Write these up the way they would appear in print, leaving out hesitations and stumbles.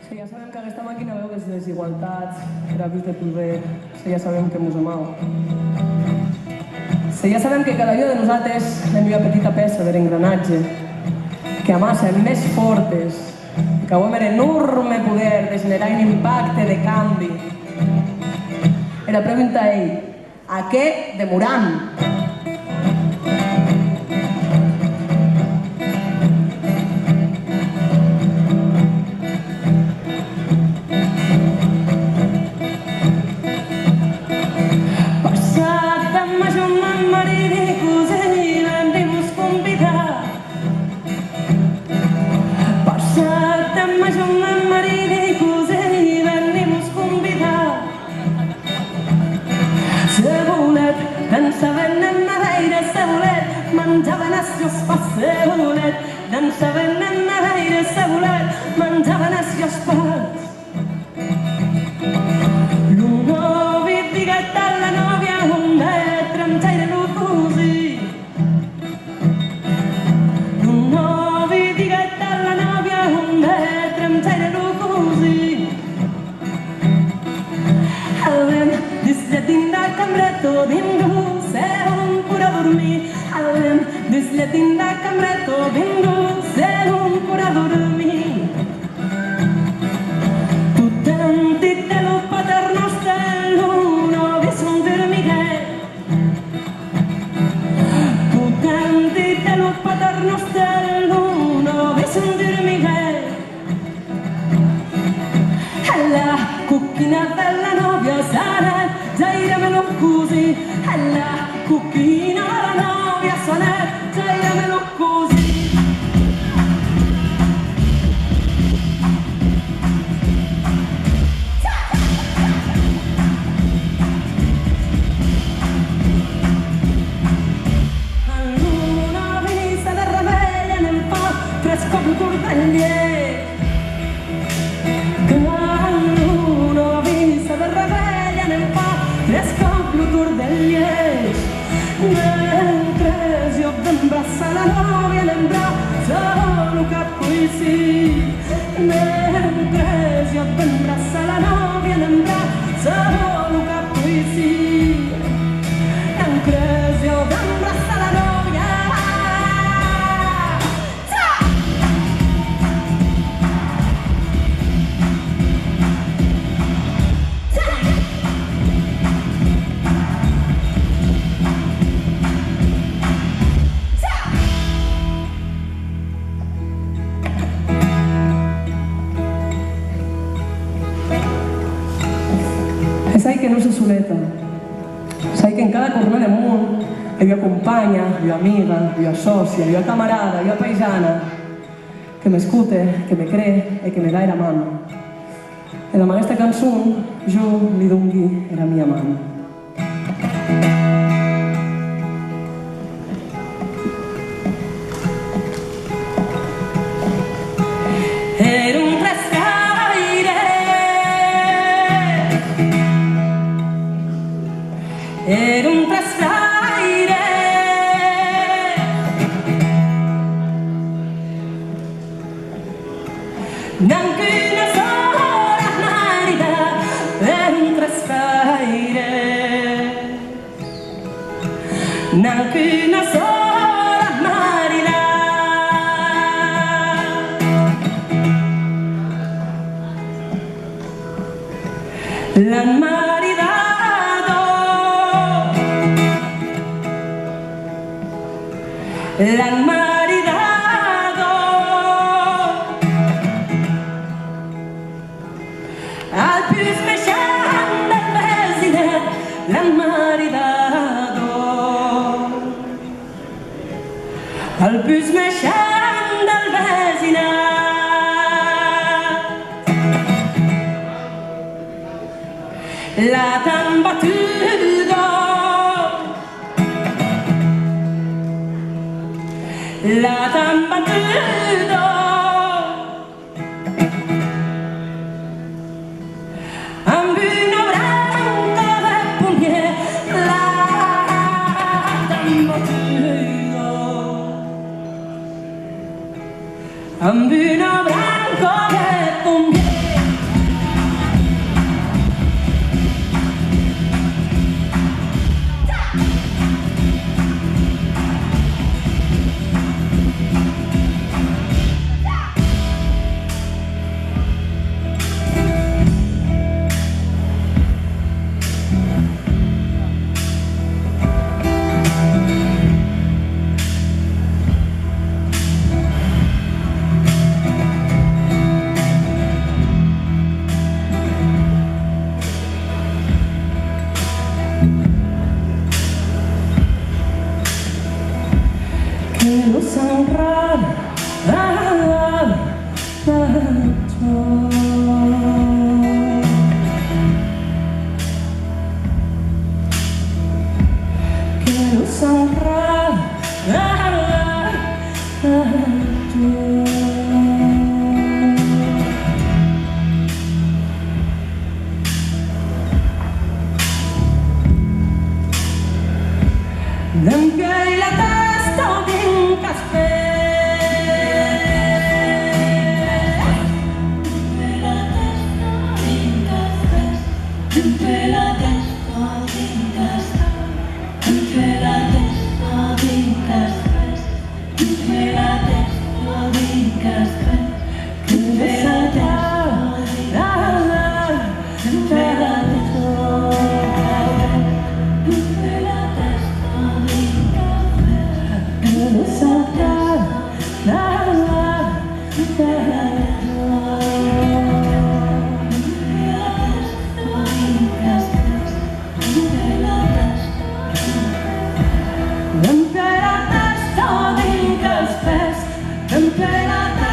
Sí, ja sabem que aquesta màquina veu les desigualtats, per abús de poder, sí, ja sabem que mos amau. Sí, ja sabem que cada dia de nosaltres hem una petita peça de l'engranatge, que amassa més fortes, que avui amb enorme poder de generar un impacte de canvi. I la pregunta és, a què demoram? Menjaven els passerolet, dansaven en l'aire sabolet, menjaven els pals. L'un novi diguet a la nòvia, un metre amb jaire no cosí. L'un novi diguet a la nòvia, un metre amb jaire no cosí. El vent des tinda cambreto d'indú, segon pura dormir. Des la tinda cambreto vengo según por a dormir. Tutte antite lo paterno stello no vi son dormire. Tutte antite lo paterno stello no vi son dormire. La cucchina della novia sarà giairamelo così. La cucchina della novia sarà giairamelo così. All'una vista del raveglia nel po' fresco più cordagliere. Mentre io d'embrassa la novia l'embraccio Luca poi sì. Mentre io d'embrassa la novia l'embraccio Luca poi sì. Mentre io d'embrassa la novia Sai que no se soleta, sai que en cada corner del món hi ha companya, hi ha amiga, hi ha sòcia, hi ha camarada, hi ha paisana que m'escute, que me cree i que me da la mano. E amb aquesta cançó jo li dongui la mia mano. Era un testaire, neanche una sola marida, era un testaire, neanche una sola marida. La marida l'han maridado al più speciale del presidente, l'han maridado al più speciale del presidente. La t'han battuto, la t'han battuto, amb una branca de punyet, la t'han battuto, amb una branca de punyet. quiero sangrar quiero sangrar D'entre la testa d'un caspet D'entre la testa d'un caspet D'entre la testa d'un caspet D'entre la testa d'un caspet D'entre la testa d'un caspet D'entre la testa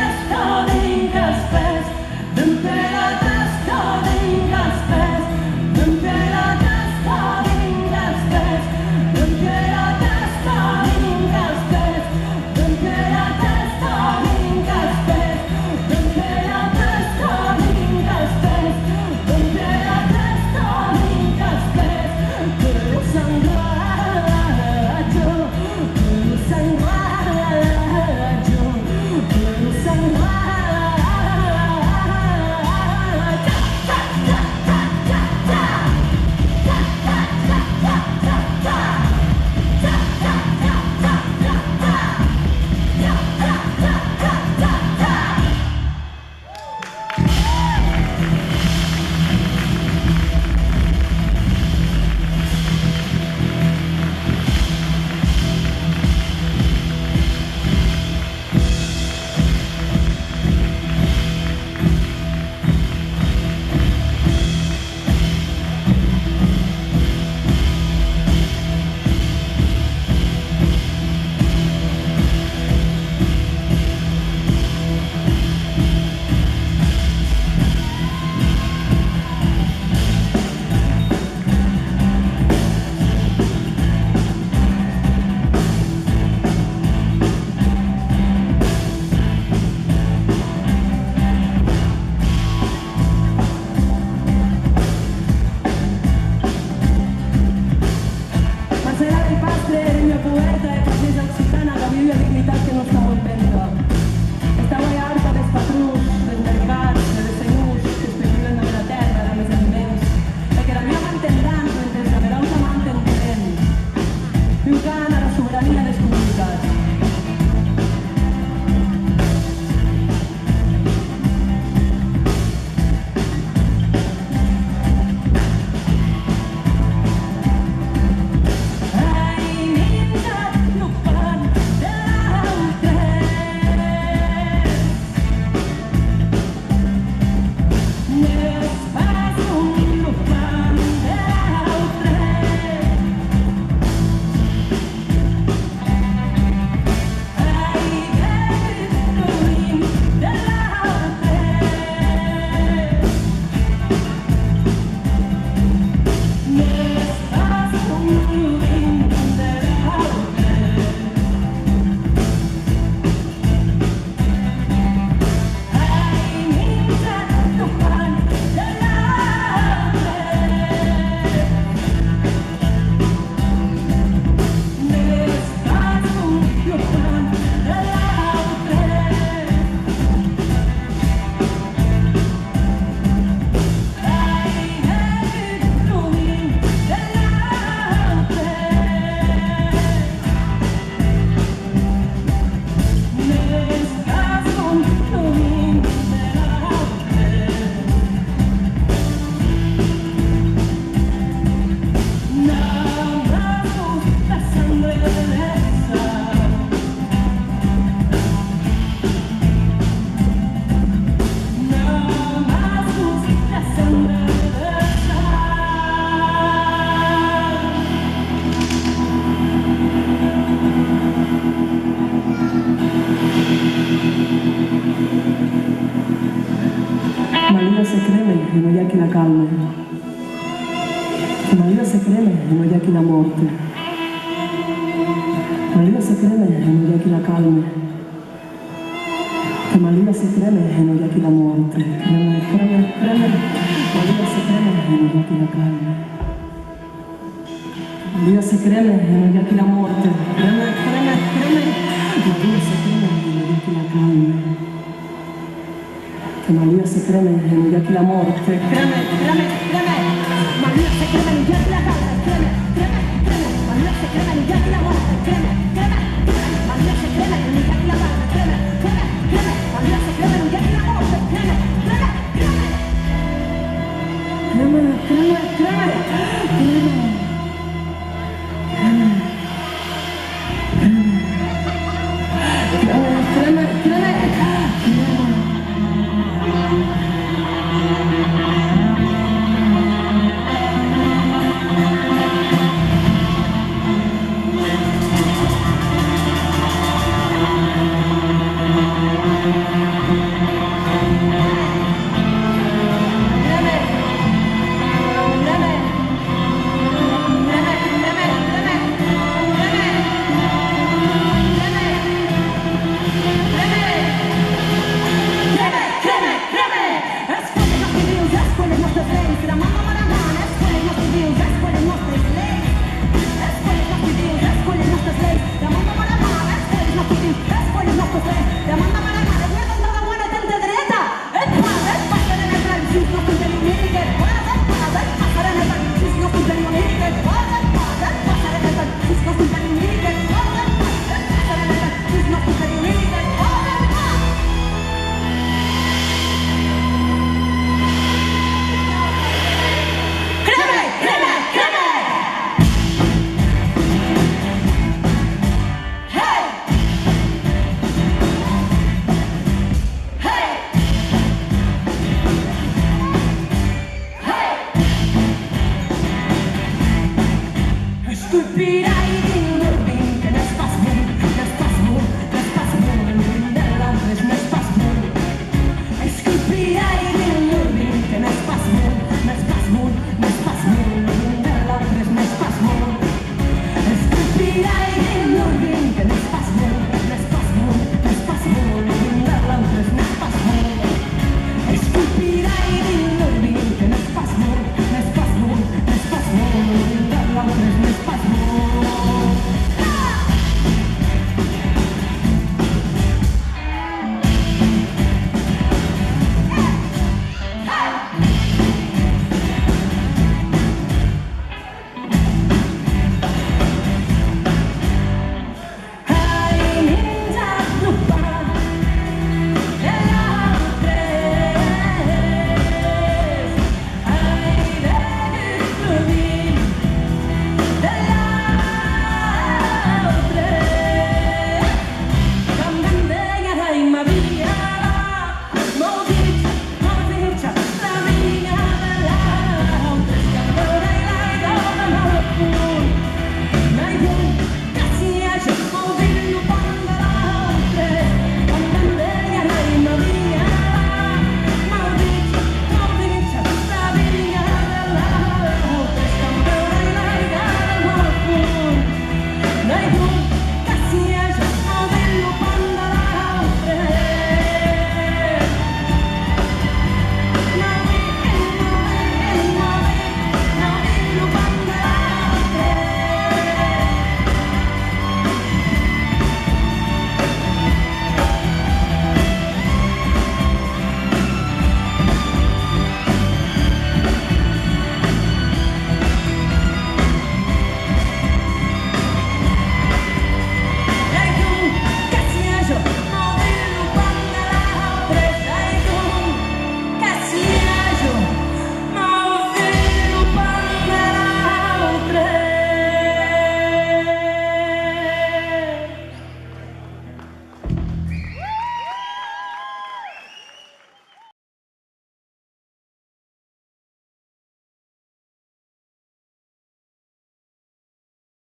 e non hi ha chi la calma. Che la vita si creme e non hi ha chi la morte. La vita si creme e non hi ha chi la calma. Che la vita si creme e non hi ha chi la morte. Creme, creme, creme. La vita si creme e non hi ha chi la calma. La vita si creme e non hi ha chi la morte. Creme, creme, creme. La vita si creme e non hi ha chi la calma. Che Maria se creme e non hi ha chi la morte. Creme, creme, creme. Maria se creme e non hi ha chi la calma. Creme, creme, creme. Maria se creme e non hi ha chi la